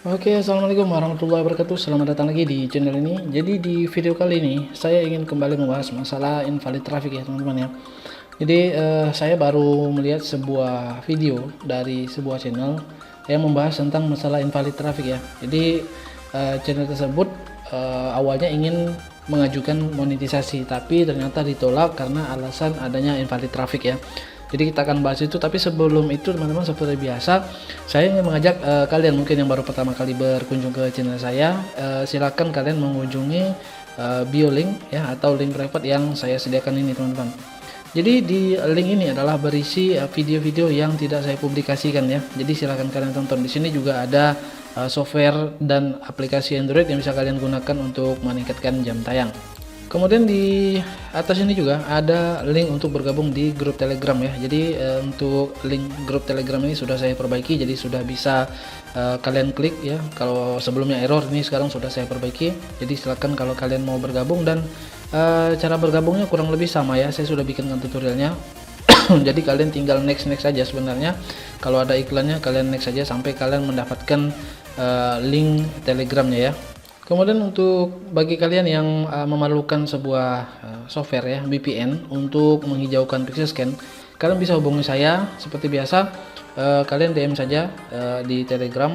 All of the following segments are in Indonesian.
Oke, assalamualaikum warahmatullahi wabarakatuh. Selamat datang lagi di channel ini. Jadi di video kali ini saya ingin kembali membahas masalah invalid traffic ya teman-teman ya. Jadi saya baru melihat sebuah video dari sebuah channel yang membahas tentang masalah invalid traffic ya. Jadi channel tersebut awalnya ingin mengajukan monetisasi, tapi ternyata ditolak karena alasan adanya invalid traffic ya. Jadi kita akan bahas itu, tapi sebelum itu teman-teman, seperti biasa saya ingin mengajak kalian mungkin yang baru pertama kali berkunjung ke channel saya, silakan kalian mengunjungi bio link ya, atau link private yang saya sediakan ini teman-teman. Jadi di link ini adalah berisi video-video yang tidak saya publikasikan ya. Jadi silakan kalian tonton. Di sini juga ada software dan aplikasi Android yang bisa kalian gunakan untuk meningkatkan jam tayang. Kemudian di atas ini juga ada link untuk bergabung di grup Telegram ya. Jadi untuk link grup Telegram ini sudah saya perbaiki, jadi sudah bisa kalian klik ya. Kalau sebelumnya error, ini sekarang sudah saya perbaiki. Jadi silakan kalau kalian mau bergabung, dan cara bergabungnya kurang lebih sama ya. Saya sudah bikinkan tutorialnya. Jadi kalian tinggal next saja sebenarnya. Kalau ada iklannya kalian next saja sampai kalian mendapatkan link Telegramnya ya. Kemudian untuk bagi kalian yang memerlukan sebuah software ya, VPN untuk menghijaukan pixel scan, kalian bisa hubungi saya seperti biasa. Kalian DM saja di Telegram.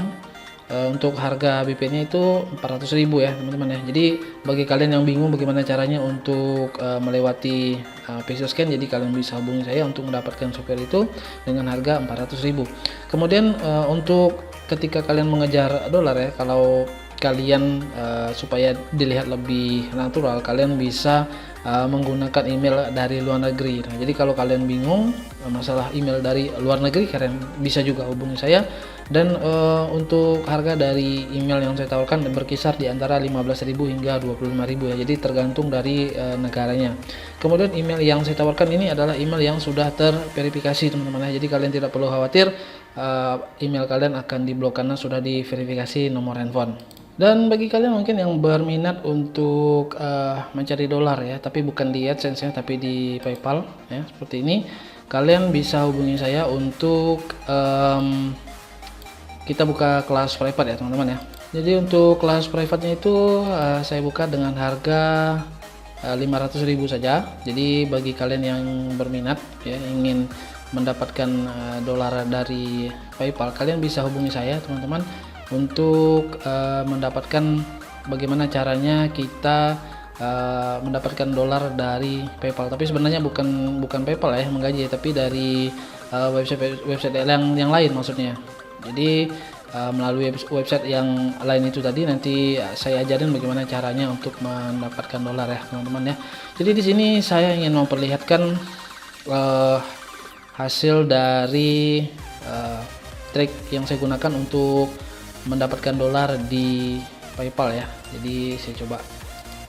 Untuk harga VPN-nya itu 400.000 ya teman-teman ya. Jadi bagi kalian yang bingung bagaimana caranya untuk melewati pixel scan, jadi kalian bisa hubungi saya untuk mendapatkan software itu dengan harga 400.000. Kemudian untuk ketika kalian mengejar dolar ya, kalau kalian supaya dilihat lebih natural, kalian bisa menggunakan email dari luar negeri. Nah, jadi kalau kalian bingung masalah email dari luar negeri, kalian bisa juga hubungi saya. Dan untuk harga dari email yang saya tawarkan berkisar di antara 15.000 hingga 25.000 ya. Jadi tergantung dari negaranya. Kemudian email yang saya tawarkan ini adalah email yang sudah terverifikasi teman-teman ya. Jadi kalian tidak perlu khawatir email kalian akan diblok karena sudah diverifikasi nomor handphone. Dan bagi kalian mungkin yang berminat untuk mencari dolar ya, tapi bukan di AdSense ya, tapi di PayPal ya, seperti ini, kalian bisa hubungi saya untuk kita buka kelas private ya teman-teman ya. Jadi untuk kelas private-nya itu saya buka dengan harga 500.000 saja. Jadi bagi kalian yang berminat ya, ingin mendapatkan dolar dari PayPal, kalian bisa hubungi saya teman-teman untuk mendapatkan bagaimana caranya kita mendapatkan dolar dari PayPal. Tapi sebenarnya bukan PayPal ya menggaji, tapi dari website yang lain maksudnya. Jadi melalui website yang lain itu tadi, nanti saya ajarin bagaimana caranya untuk mendapatkan dolar ya teman-teman ya. Jadi di sini saya ingin memperlihatkan hasil dari trik yang saya gunakan untuk mendapatkan dolar di PayPal ya. Jadi saya coba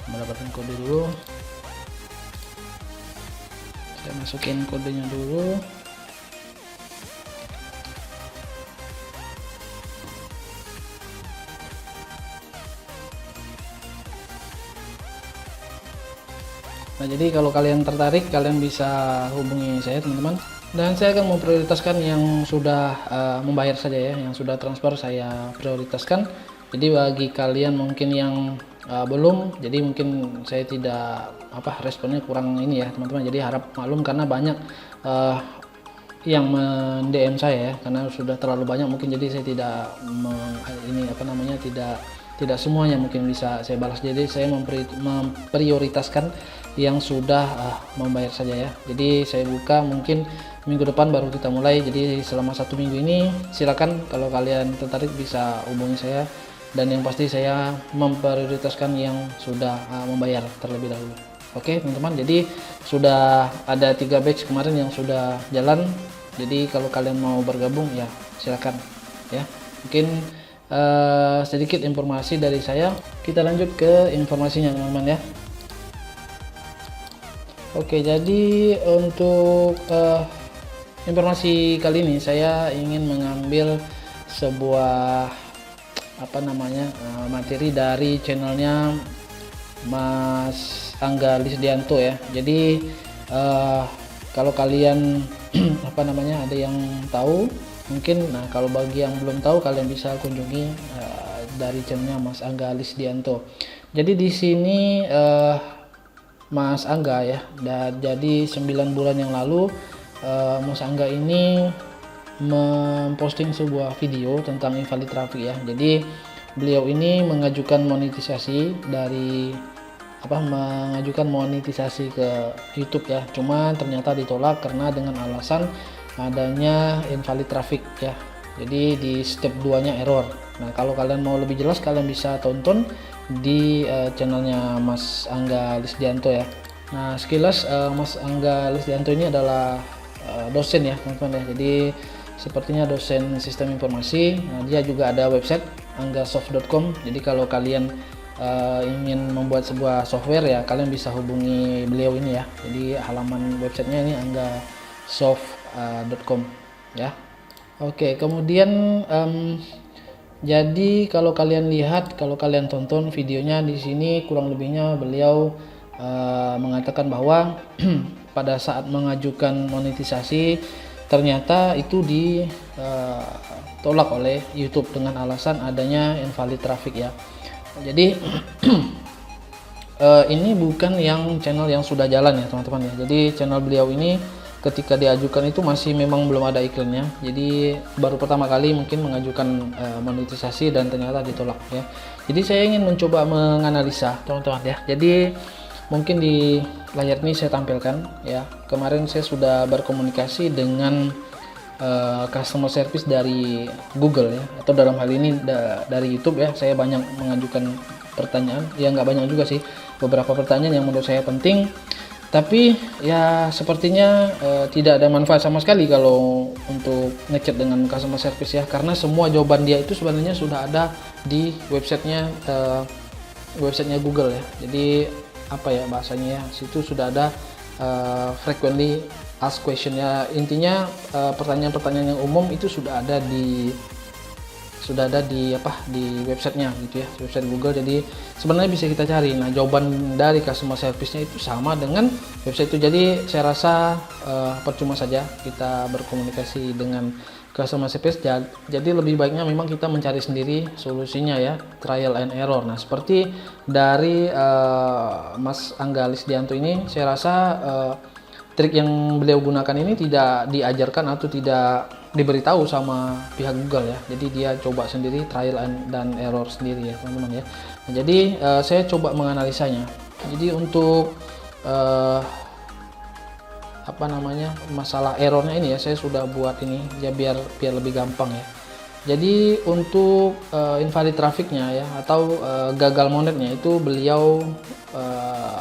mendapatkan kode dulu. Saya masukin kodenya dulu. Nah, jadi kalau kalian tertarik, kalian bisa hubungi saya teman-teman. Dan saya akan memprioritaskan yang sudah membayar saja ya, yang sudah transfer saya prioritaskan. Jadi bagi kalian mungkin yang belum, jadi mungkin saya tidak responnya kurang ini ya teman-teman. Jadi harap maklum karena banyak yang DM saya ya, karena sudah terlalu banyak mungkin, jadi saya tidak tidak semuanya mungkin bisa saya balas. Jadi saya memprioritaskan yang sudah membayar saja ya. Jadi saya buka mungkin minggu depan baru kita mulai. Jadi selama 1 minggu ini silakan kalau kalian tertarik bisa hubungi saya, dan yang pasti saya memprioritaskan yang sudah membayar terlebih dahulu. Oke teman-teman, jadi sudah ada 3 batch kemarin yang sudah jalan. Jadi kalau kalian mau bergabung ya silakan ya. Mungkin sedikit informasi dari saya. Kita lanjut ke informasinya teman-teman ya. Oke, jadi untuk informasi kali ini saya ingin mengambil sebuah materi dari channelnya Mas Angga Lisdianto ya. Jadi kalau kalian ada yang tahu mungkin, nah kalau bagi yang belum tahu kalian bisa kunjungi dari channelnya Mas Angga Lisdianto. Jadi di sini Mas Angga ya, jadi 9 bulan yang lalu Mas Angga ini memposting sebuah video tentang invalid traffic ya. Jadi beliau ini mengajukan monetisasi ke YouTube ya, cuman ternyata ditolak karena dengan alasan adanya invalid traffic ya. Jadi di step 2 nya error. Nah, kalau kalian mau lebih jelas, kalian bisa tonton di channelnya Mas Angga Lisdianto ya. Nah, sekilas Mas Angga Lisdianto ini adalah dosen ya teman-teman ya. Jadi sepertinya dosen sistem informasi. Nah, dia juga ada website anggasoft.com. Jadi kalau kalian ingin membuat sebuah software ya, kalian bisa hubungi beliau ini ya. Jadi halaman websitenya ini anggasoft.com ya. Oke, kemudian jadi kalau kalian lihat, kalau kalian tonton videonya di sini, kurang lebihnya beliau mengatakan bahwa pada saat mengajukan monetisasi ternyata itu ditolak oleh YouTube dengan alasan adanya invalid traffic ya. Jadi ini bukan yang channel yang sudah jalan ya teman-teman ya. Jadi channel beliau ini ketika diajukan itu masih memang belum ada iklannya. Jadi baru pertama kali mungkin mengajukan monetisasi dan ternyata ditolak ya. Jadi saya ingin mencoba menganalisa teman-teman ya. Jadi mungkin di layar ini saya tampilkan ya. Kemarin saya sudah berkomunikasi dengan customer service dari Google ya, atau dalam hal ini dari YouTube ya. Saya banyak mengajukan pertanyaan, ya nggak banyak juga sih, beberapa pertanyaan yang menurut saya penting. Tapi ya sepertinya tidak ada manfaat sama sekali kalau untuk ngechat dengan customer service ya, karena semua jawaban dia itu sebenarnya sudah ada di websitenya Google ya. Jadi apa ya bahasanya ya, situ sudah ada frequently asked question ya, intinya pertanyaan-pertanyaan yang umum itu sudah ada di websitenya gitu ya, website Google. Jadi sebenarnya bisa kita cari. Nah, jawaban dari customer service-nya itu sama dengan website itu. Jadi saya rasa percuma saja kita berkomunikasi dengan customer service. Jadi lebih baiknya memang kita mencari sendiri solusinya ya, trial and error. Nah, seperti dari Mas Angga Lisdianto ini, saya rasa trik yang beliau gunakan ini tidak diajarkan atau tidak diberitahu sama pihak Google ya. Jadi dia coba sendiri, trial dan error sendiri ya teman-teman ya. Nah, jadi saya coba menganalisanya. Jadi untuk masalah errornya ini ya, saya sudah buat ini ya biar lebih gampang ya. Jadi untuk invalid trafficnya ya, atau gagal monetnya itu beliau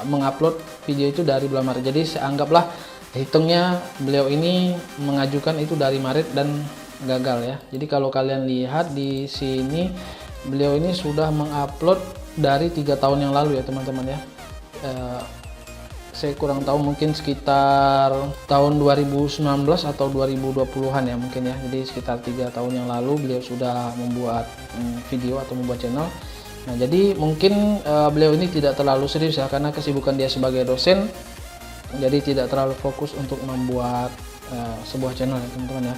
mengupload video itu dari bulan Maret. Jadi saya anggaplah, hitungnya beliau ini mengajukan itu dari Maret dan gagal ya. Jadi kalau kalian lihat di sini, beliau ini sudah mengupload dari 3 tahun yang lalu ya teman-teman ya. Saya kurang tahu, mungkin sekitar tahun 2019 atau 2020-an ya mungkin ya. Jadi sekitar 3 tahun yang lalu beliau sudah membuat video atau membuat channel. Nah, jadi mungkin beliau ini tidak terlalu serius ya, karena kesibukan dia sebagai dosen, jadi tidak terlalu fokus untuk membuat sebuah channel ya teman-teman ya.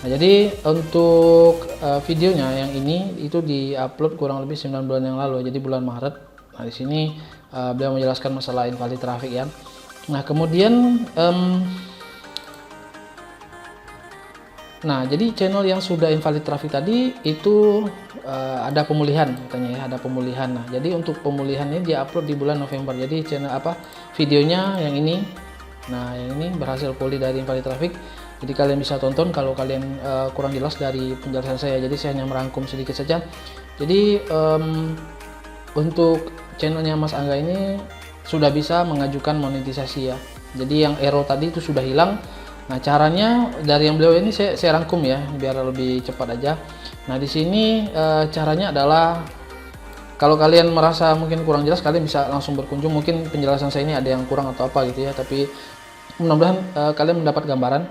Nah, jadi untuk videonya yang ini itu diupload kurang lebih 9 bulan yang lalu, jadi bulan Maret. Nah, di sini beliau menjelaskan masalah invalid traffic ya. Nah, kemudian jadi channel yang sudah invalid traffic tadi itu ada pemulihan katanya ya, ada pemulihan. Nah, jadi untuk pemulihan ini dia upload di bulan November. Jadi channel videonya yang ini. Nah, yang ini berhasil pulih dari invalid traffic. Jadi kalian bisa tonton kalau kalian kurang jelas dari penjelasan saya. Jadi saya hanya merangkum sedikit saja. Jadi untuk channelnya Mas Angga ini sudah bisa mengajukan monetisasi ya. Jadi yang error tadi itu sudah hilang. Nah, caranya dari yang beliau ini saya rangkum ya biar lebih cepat aja. Nah, di sini caranya adalah, kalau kalian merasa mungkin kurang jelas, kalian bisa langsung berkunjung. Mungkin penjelasan saya ini ada yang kurang atau apa gitu ya, tapi mudah-mudahan kalian mendapat gambaran.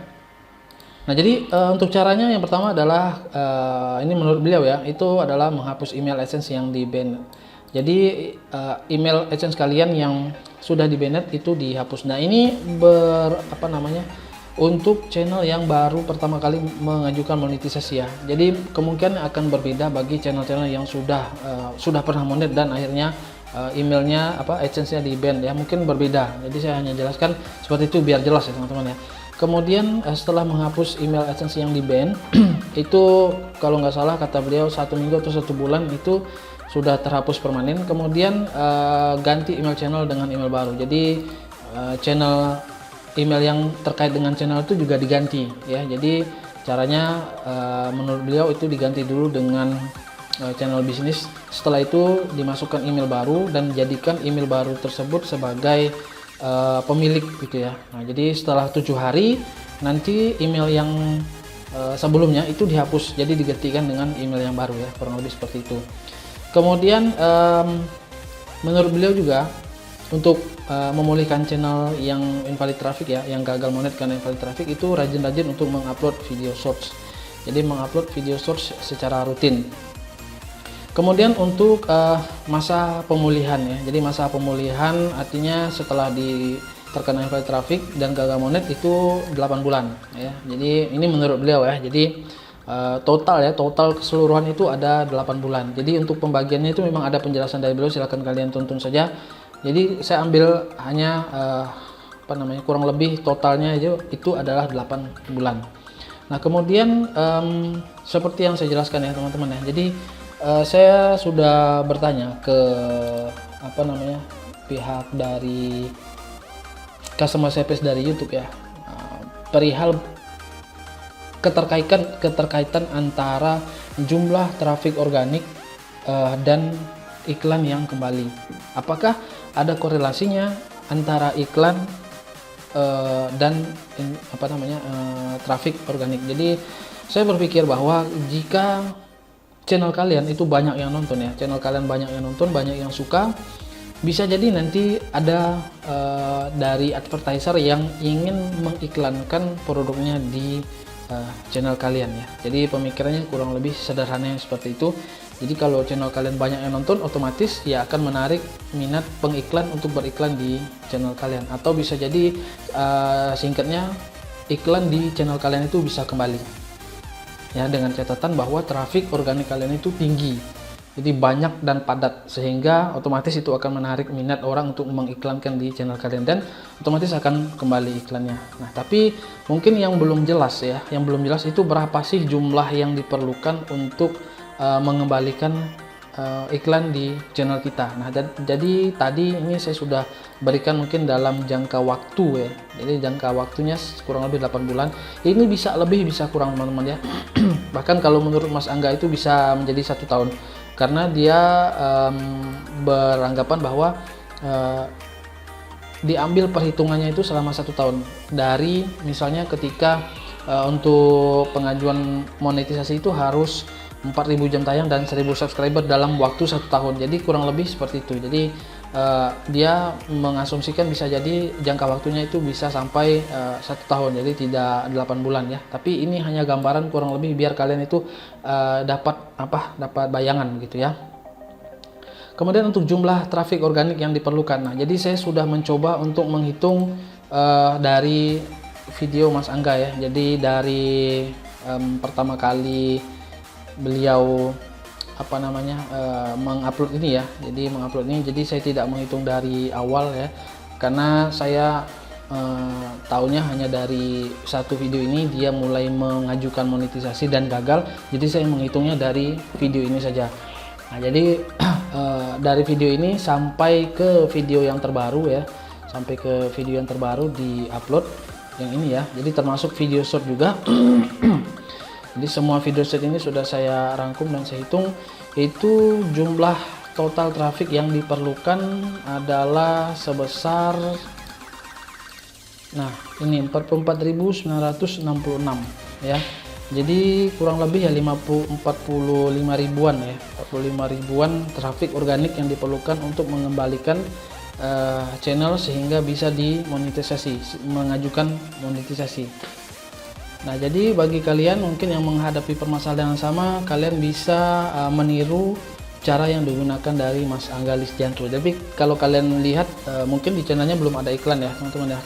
Nah, jadi untuk caranya yang pertama adalah ini menurut beliau ya, itu adalah menghapus email AdSense yang di ban. Jadi email AdSense kalian yang sudah di banned itu dihapus. Nah, ini untuk channel yang baru pertama kali mengajukan monetisasi ya. Jadi kemungkinan akan berbeda bagi channel-channel yang sudah pernah monet dan akhirnya emailnya AdSense-nya di ban ya, mungkin berbeda. Jadi saya hanya jelaskan seperti itu biar jelas ya teman-teman ya. Kemudian setelah menghapus email AdSense yang di ban itu kalau nggak salah kata beliau 1 minggu atau 1 bulan itu sudah terhapus permanen. Kemudian ganti email channel dengan email baru. Jadi channel email yang terkait dengan channel itu juga diganti ya. Jadi caranya menurut beliau itu diganti dulu dengan channel bisnis. Setelah itu dimasukkan email baru dan jadikan email baru tersebut sebagai pemilik gitu ya. Nah, jadi setelah 7 hari nanti email yang sebelumnya itu dihapus, jadi digantikan dengan email yang baru ya, kurang lebih seperti itu. Kemudian menurut beliau juga untuk memulihkan channel yang invalid traffic ya, yang gagal monet karena invalid traffic, itu rajin-rajin untuk mengupload video shorts. Jadi mengupload video shorts secara rutin. Kemudian untuk masa pemulihan ya, jadi masa pemulihan artinya setelah terkena invalid traffic dan gagal monet itu 8 bulan ya. Jadi ini menurut beliau ya. Jadi total keseluruhan itu ada 8 bulan. Jadi untuk pembagiannya itu memang ada penjelasan dari beliau, silahkan kalian tonton saja. Jadi saya ambil hanya kurang lebih totalnya itu adalah 8 bulan. Nah, kemudian seperti yang saya jelaskan ya teman-teman ya. Jadi saya sudah bertanya ke pihak dari customer service dari YouTube ya, perihal keterkaitan antara jumlah traffic organik dan iklan yang kembali. Apakah ada korelasinya antara iklan dan traffic organik? Jadi saya berpikir bahwa jika channel kalian itu banyak yang nonton ya, channel kalian banyak yang nonton, banyak yang suka, bisa jadi nanti ada dari advertiser yang ingin mengiklankan produknya di channel kalian ya. Jadi pemikirannya kurang lebih sederhana seperti itu. Jadi kalau channel kalian banyak yang nonton, otomatis ya akan menarik minat pengiklan untuk beriklan di channel kalian. Atau bisa jadi singkatnya, iklan di channel kalian itu bisa kembali ya, dengan catatan bahwa traffic organik kalian itu tinggi, jadi banyak dan padat, sehingga otomatis itu akan menarik minat orang untuk mengiklankan di channel kalian dan otomatis akan kembali iklannya. Nah, tapi mungkin yang belum jelas ya, yang belum jelas itu berapa sih jumlah yang diperlukan untuk mengembalikan iklan di channel kita. Nah, jadi tadi ini saya sudah berikan mungkin dalam jangka waktu ya. Jadi jangka waktunya kurang lebih 8 bulan. Ini bisa lebih bisa kurang teman-teman ya. Bahkan kalau menurut Mas Angga itu bisa menjadi 1 tahun. Karena dia beranggapan bahwa diambil perhitungannya itu selama 1 tahun. Dari misalnya ketika untuk pengajuan monetisasi itu harus 4.000 jam tayang dan 1.000 subscriber dalam waktu 1 tahun. Jadi kurang lebih seperti itu. Jadi dia mengasumsikan bisa jadi jangka waktunya itu bisa sampai 1 tahun, jadi tidak 8 bulan ya. Tapi ini hanya gambaran kurang lebih biar kalian itu dapat bayangan gitu ya. Kemudian untuk jumlah traffic organik yang diperlukan. Nah, jadi saya sudah mencoba untuk menghitung dari video Mas Angga ya. Jadi dari pertama kali beliau mengupload ini ya, jadi saya tidak menghitung dari awal ya, karena saya tahunya hanya dari satu video ini dia mulai mengajukan monetisasi dan gagal, jadi saya menghitungnya dari video ini saja. Nah, jadi dari video ini sampai ke video yang terbaru ya, di upload yang ini ya, jadi termasuk video short juga. Jadi semua video set ini sudah saya rangkum dan saya hitung, itu jumlah total traffic yang diperlukan adalah sebesar, nah ini 44.966 ya. Jadi kurang lebih ya 45 ribuan ya, 45 ribuan traffic organik yang diperlukan untuk mengembalikan channel sehingga bisa dimonetisasi, mengajukan monetisasi. Nah, jadi bagi kalian mungkin yang menghadapi permasalahan yang sama, kalian bisa meniru cara yang digunakan dari Mas Angga Lisdianto. Jadi kalau kalian lihat mungkin di channelnya belum ada iklan ya teman-teman ya,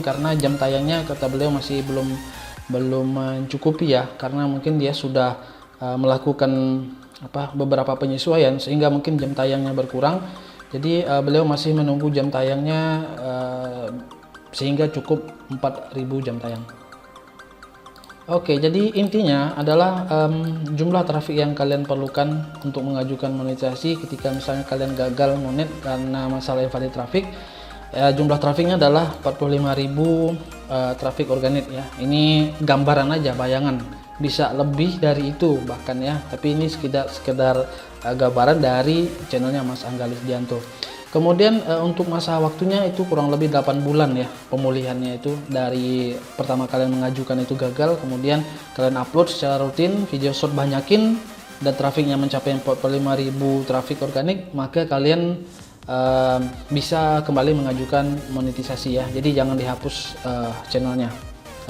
karena jam tayangnya kata beliau masih belum mencukupi ya, karena mungkin dia sudah melakukan beberapa penyesuaian sehingga mungkin jam tayangnya berkurang. Jadi beliau masih menunggu jam tayangnya sehingga cukup 4.000 jam tayang. Oke, jadi intinya adalah jumlah trafik yang kalian perlukan untuk mengajukan monetisasi ketika misalnya kalian gagal monet karena masalah invalid trafik. Jumlah trafiknya adalah 45.000 trafik organik ya. Ini gambaran aja, bayangan. Bisa lebih dari itu bahkan ya. Tapi ini sekedar gambaran dari channelnya Mas Angga Lisdianto. Kemudian untuk masa waktunya itu kurang lebih 8 bulan ya pemulihannya, itu dari pertama kalian mengajukan itu gagal, kemudian kalian upload secara rutin, video short banyakin, dan trafiknya mencapai 45.000 trafik organik, maka kalian bisa kembali mengajukan monetisasi ya. Jadi jangan dihapus channelnya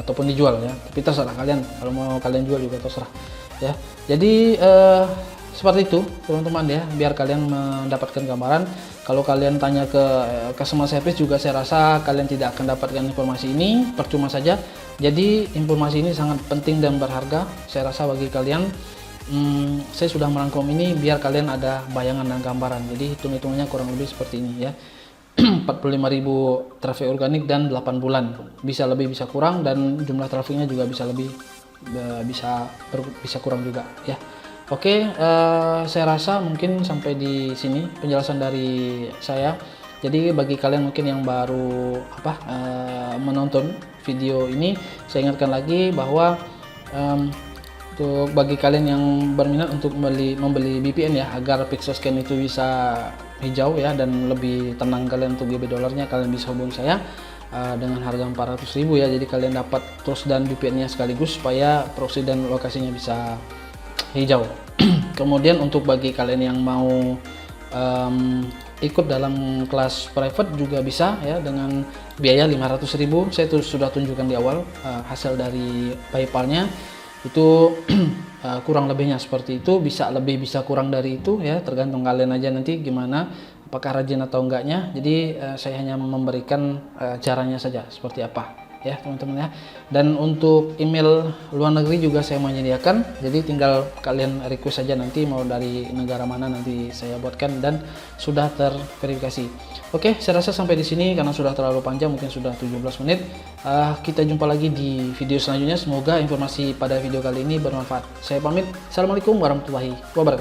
ataupun dijual ya, tapi terserah kalian, kalau mau kalian jual juga terserah ya. Jadi seperti itu teman-teman ya, biar kalian mendapatkan gambaran. Kalau kalian tanya ke customer service juga, saya rasa kalian tidak akan dapatkan informasi ini, percuma saja. Jadi informasi ini sangat penting dan berharga saya rasa bagi kalian. Saya sudah merangkum ini biar kalian ada bayangan dan gambaran. Jadi hitung-hitungannya kurang lebih seperti ini ya. 45.000 trafik organik dan 8 bulan, bisa lebih bisa kurang, dan jumlah trafiknya juga bisa lebih bisa kurang juga ya. Oke, saya rasa mungkin sampai di sini penjelasan dari saya. Jadi bagi kalian mungkin yang baru menonton video ini, saya ingatkan lagi bahwa untuk bagi kalian yang berminat untuk membeli VPN ya, agar Pixoscan itu bisa hijau ya dan lebih tenang kalian untuk GB dolarnya, kalian bisa hubungi saya dengan harga 400.000 ya. Jadi kalian dapat terus dan VPN-nya sekaligus supaya proxy dan lokasinya bisa hijau. Kemudian untuk bagi kalian yang mau ikut dalam kelas private juga bisa ya, dengan biaya 500.000. Saya sudah tunjukkan di awal hasil dari PayPal-nya itu kurang lebihnya seperti itu, bisa lebih bisa kurang dari itu ya, tergantung kalian aja nanti gimana, apakah rajin atau enggaknya. Jadi saya hanya memberikan caranya saja seperti apa ya teman-teman ya. Dan untuk email luar negeri juga saya menyediakan, jadi tinggal kalian request saja nanti mau dari negara mana, nanti saya buatkan dan sudah terverifikasi. Oke, saya rasa sampai di sini karena sudah terlalu panjang, mungkin sudah 17 menit. Kita jumpa lagi di video selanjutnya. Semoga informasi pada video kali ini bermanfaat. Saya pamit. Assalamualaikum warahmatullahi wabarakatuh.